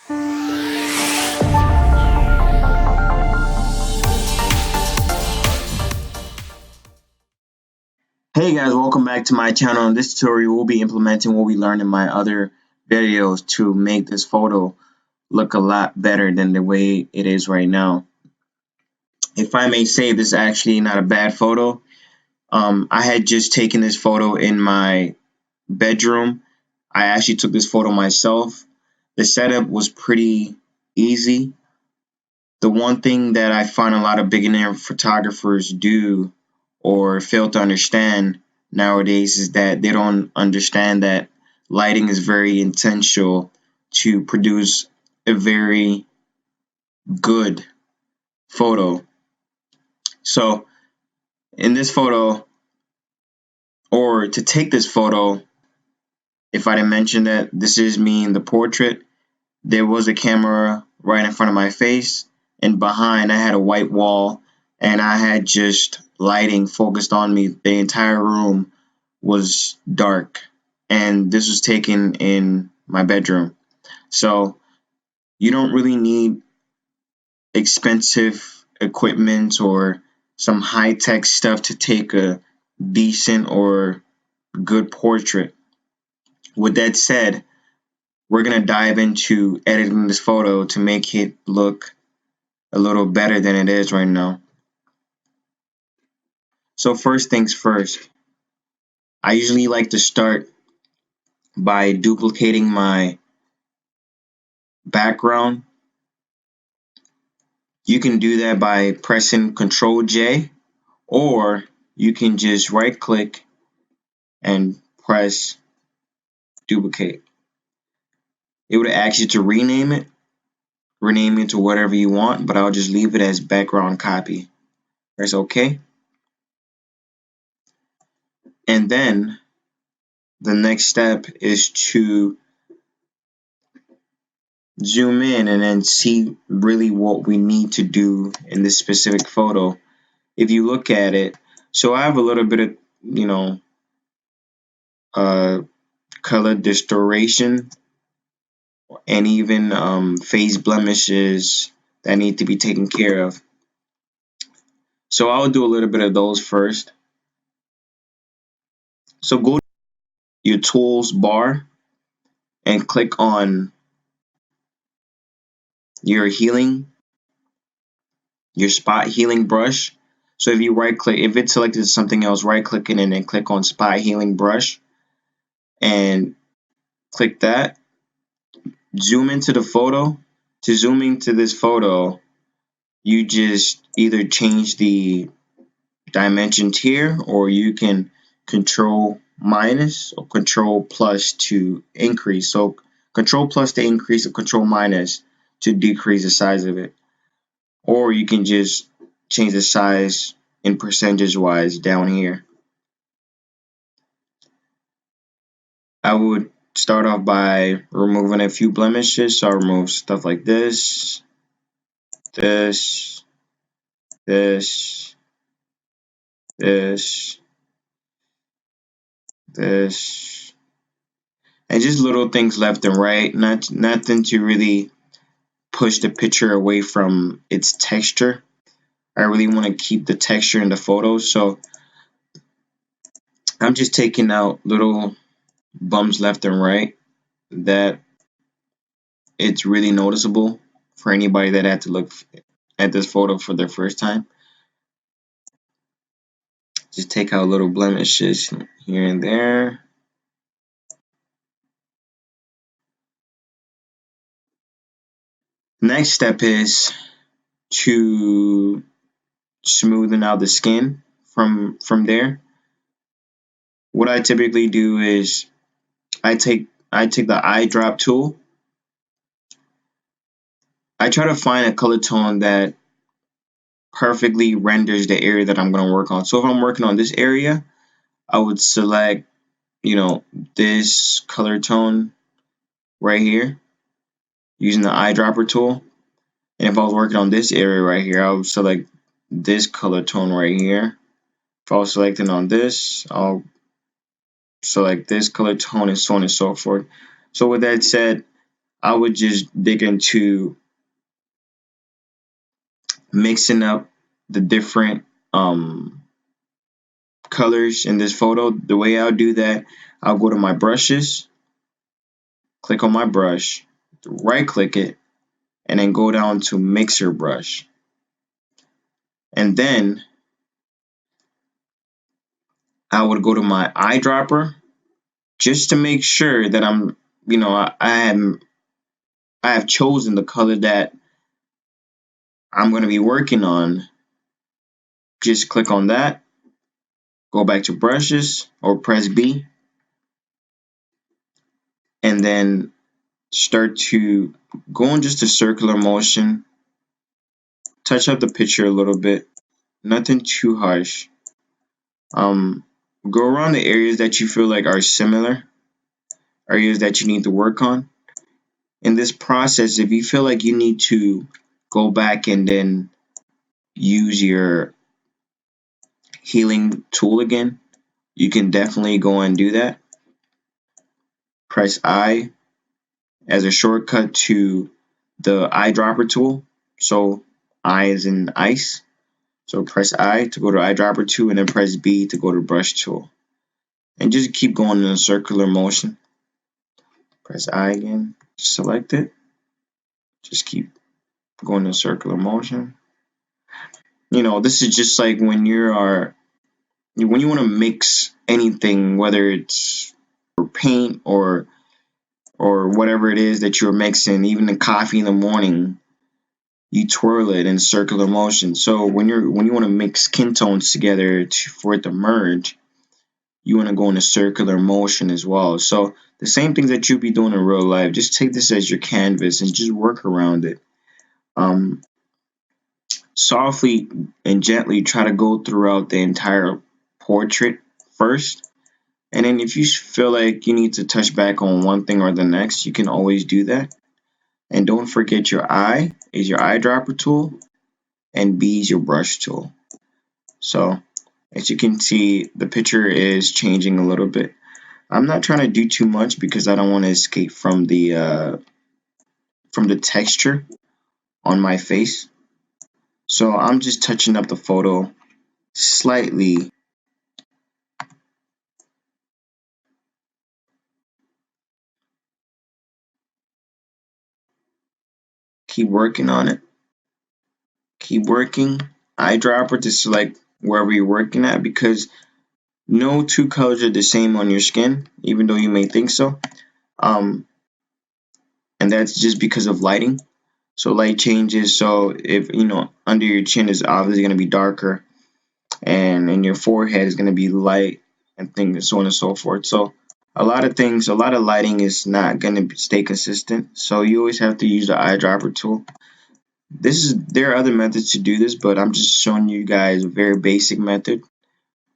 Hey guys, welcome back to my channel. In this tutorial, we'll be implementing what we learned in my other videos to make this photo look a lot better than the way it is right now. If I may say, this is actually not a bad photo. I had just taken this photo in my bedroom. I actually took this photo myself. The setup was pretty easy. The one thing that I find a lot of beginner photographers do or fail to understand nowadays is that they don't understand that lighting is very essential to produce a very good photo. So in this photo, or to take this photo, if I didn't mention that this is me in the portrait, there was a camera right in front of my face, and behind I had a white wall, and I had just lighting focused on me. The entire room was dark, and this was taken in my bedroom. So you don't really need expensive equipment or some high-tech stuff to take a decent or good portrait. With that said, we're going to dive into editing this photo to make it look a little better than it is right now. So first things first, I usually like to start by duplicating my background. You can do that by pressing Ctrl J, or you can just right click and press duplicate. It would ask you to rename it to whatever you want, but I'll just leave it as background copy. Press OK. And then the next step is to zoom in and then see really what we need to do in this specific photo. If you look at it, so I have a little bit of, color distortion and even phase blemishes that need to be taken care of. So I'll do a little bit of those first. So go to your tools bar and click on your spot healing brush. So if you right click, if it's selected as something else, right click it and then click on spot healing brush and click that. Zoom into the photo. To zoom into this photo, you just either change the dimensions here, or you can control minus or control plus to increase. So control plus to increase or control minus to decrease the size of it. Or you can just change the size in percentage wise down here. I would start off by removing a few blemishes. So I'll remove stuff like this, this, this, this, this, and just little things left and right. Nothing to really push the picture away from its texture. I really want to keep the texture in the photo, so I'm just taking out little bumps left and right that it's really noticeable for anybody that had to look at this photo for their first time. Just take out little blemishes here and there. Next step is to smoothen out the skin from there. What I typically do is I take the eyedrop tool. I try to find a color tone that perfectly renders the area that I'm going to work on. So if I'm working on this area, I would select, this color tone right here using the eyedropper tool. And if I was working on this area right here, I would select this color tone right here. If I was selecting on this, I'll select this color tone, and so on and so forth. So with that said, I would just dig into mixing up the different colors in this photo. The way I'll do that, I'll go to my brushes, click on my brush, right click it, and then go down to mixer brush. And then I would go to my eyedropper just to make sure that I'm, I have chosen the color that I'm going to be working on. Just click on that, go back to brushes or press B, and then start to go in just a circular motion, touch up the picture a little bit, nothing too harsh. Go around the areas that you feel like are similar, areas that you need to work on. In this process, if you feel like you need to go back and then use your healing tool again, you can definitely go and do that. Press I as a shortcut to the eyedropper tool. So I is in ice. So press I to go to eyedropper tool, and then press B to go to brush tool. And just keep going in a circular motion. Press I again, select it. Just keep going in a circular motion. This is just like when you want to mix anything, whether it's paint or whatever it is that you're mixing, even the coffee in the morning, you twirl it in circular motion. So when you want to mix skin tones together for it to merge, you want to go in a circular motion as well. So the same things that you'll be doing in real life, just take this as your canvas and just work around it. Softly and gently try to go throughout the entire portrait first. And then if you feel like you need to touch back on one thing or the next, you can always do that. And don't forget your I is your eyedropper tool and B is your brush tool. So as you can see, the picture is changing a little bit. I'm not trying to do too much because I don't want to escape from the texture on my face. So I'm just touching up the photo slightly. Keep working on it. Keep working. Eyedropper to select wherever you're working at, because no two colors are the same on your skin, even though you may think so. And that's just because of lighting. So light changes. So if under your chin is obviously going to be darker, and in your forehead is going to be light, and things so on and so forth. So a lot of lighting is not going to stay consistent. So you always have to use the eyedropper tool. There are other methods to do this, but I'm just showing you guys a very basic method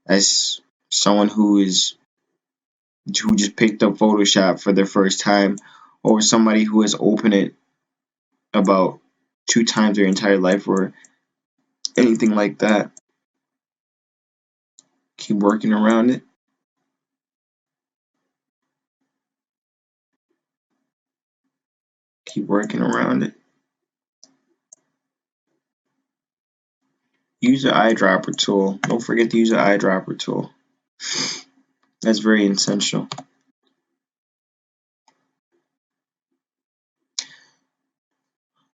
as someone who just picked up Photoshop for their first time, or somebody who has opened it about 2 times their entire life, or anything like that. Keep working around it. Keep working around it. Use the eyedropper tool. Don't forget to use the eyedropper tool. That's very essential.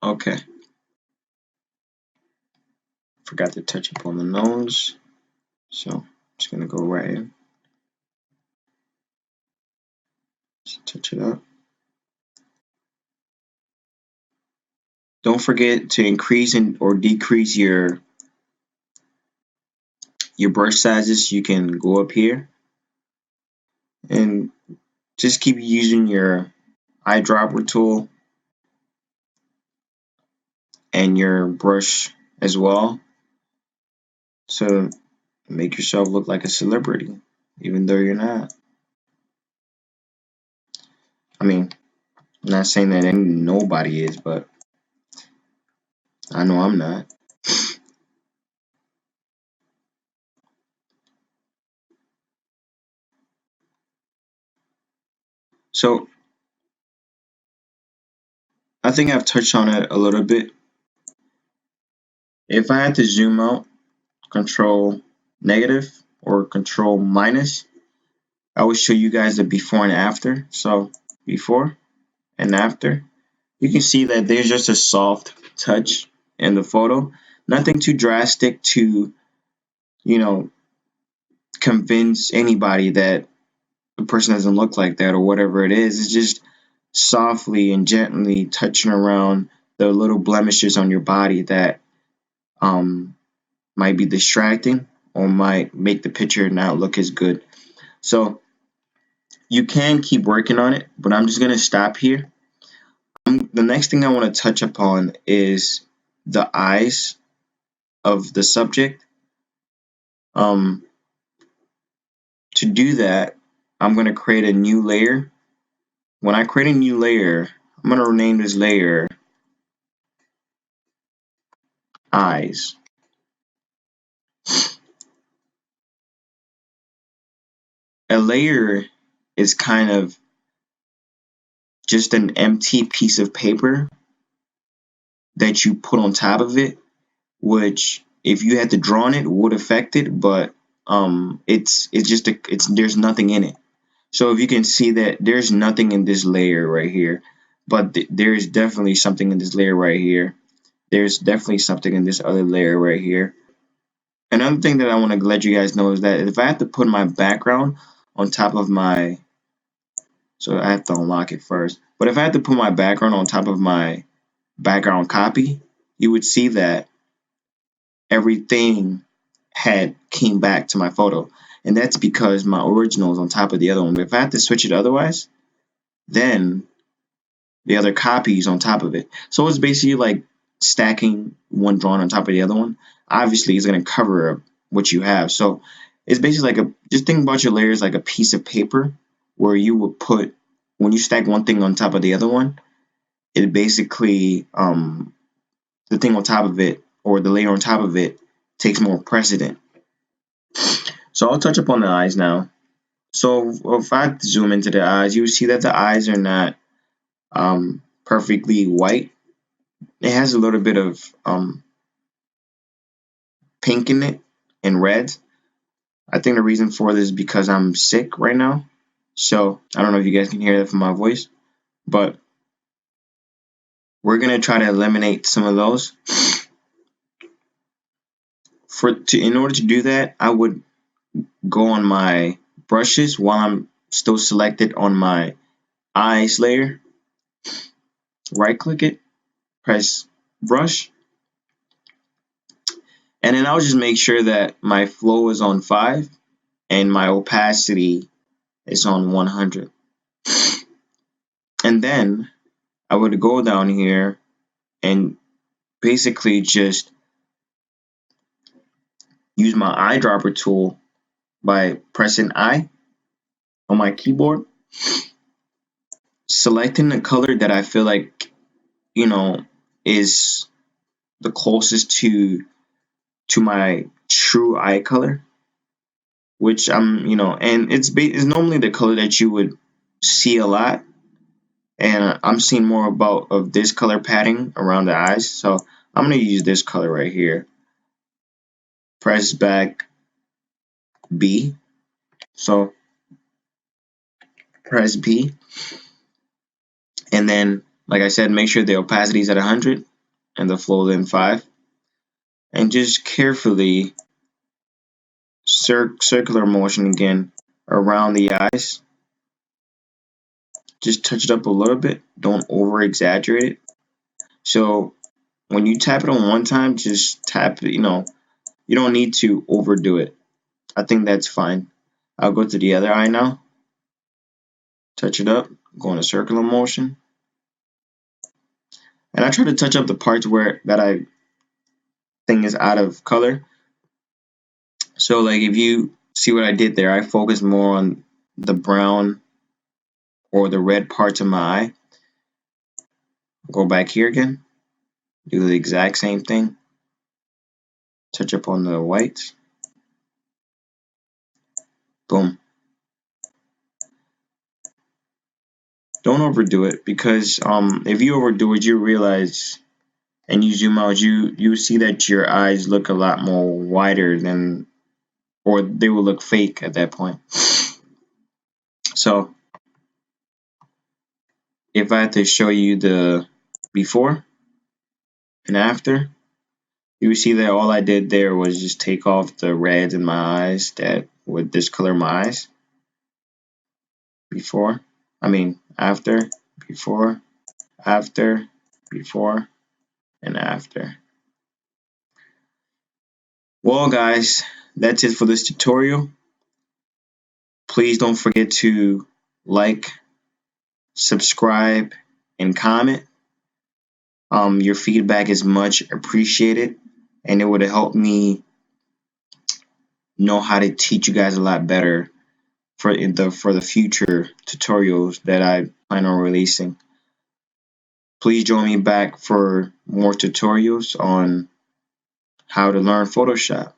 Okay. Forgot to touch up on the nose. So I'm just gonna go right in. Just touch it up. Don't forget to increase or decrease your brush sizes. You can go up here and just keep using your eyedropper tool and your brush as well to make yourself look like a celebrity, even though you're not. I mean, I'm not saying that nobody is, but I know I'm not. So think I've touched on it a little bit. If I had to zoom out, control negative or control minus, I will show you guys the before and after. So before and after, you can see that there's just a soft touch in the photo. Nothing too drastic to, you know, convince anybody that the person doesn't look like that or whatever it is. It's just softly and gently touching around the little blemishes on your body that um, might be distracting or might make the picture not look as good. So you can keep working on it, but I'm just going to stop here. The next thing I want to touch upon is the eyes of the subject. Um, to do that, I'm going to create a new layer. When I create a new layer, I'm going to rename this layer eyes. A layer is kind of just an empty piece of paper that you put on top of it, which if you had to draw on it would affect it, but it's just there's nothing in it. So if you can see that there's nothing in this layer right here, but there's definitely something in this layer right here. There's definitely something in this other layer right here. Another thing that I want to let you guys know is that if I have to put my background on top of my, so I have to unlock it first, but if I had to put my background on top of my background copy, you would see that everything had came back to my photo. And that's because my original is on top of the other one. But if I had to switch it otherwise, then the other copy is on top of it. So it's basically like stacking one drawing on top of the other one. Obviously, it's going to cover up what you have. So it's basically like just think about your layers like a piece of paper where you would put, when you stack one thing on top of the other one, it basically, the thing on top of it or the layer on top of it takes more precedent. So I'll touch upon the eyes now. So if I zoom into the eyes, you see that the eyes are not perfectly white. It has a little bit of pink in it and red. I think the reason for this is because I'm sick right now. So I don't know if you guys can hear that from my voice, but we're gonna try to eliminate some of those. In order to do that, I would go on my brushes while I'm still selected on my eyes layer. Right click it, press brush, and then I'll just make sure that my flow is on 5 and my opacity is on 100. And then I would go down here and basically just use my eyedropper tool by pressing I on my keyboard, selecting the color that I feel like, is the closest to my true eye color, which and it's normally the color that you would see a lot, and I'm seeing more of this color padding around the eyes, so I'm gonna use this color right here. Press back B, so press B, and then like I said, make sure the opacity is at 100 and the flow is in 5, and just carefully circular motion again around the eyes. Just touch it up a little bit, don't over exaggerate it. So when you tap it on one time, just tap it, you don't need to overdo it. I think that's fine. I'll go to the other eye now, touch it up, go into circular motion, and I try to touch up the parts where that I think is out of color. So like if you see what I did there, I focus more on the brown or the red parts of my eye. Go back here again, do the exact same thing, touch up on the whites, boom. don't overdo it, because if you overdo it, you realize, and you zoom out, you see that your eyes look a lot more wider than, or they will look fake at that point. So if I had to show you the before and after, you see that all I did there was just take off the reds in my eyes that would discolor my eyes. Before, I mean after, before, after, before, and after. Well, guys, that's it for this tutorial. Please don't forget to like, subscribe, and comment. Your feedback is much appreciated, and it would help me know how to teach you guys a lot better for the future tutorials that I plan on releasing. Please join me back for more tutorials on how to learn Photoshop.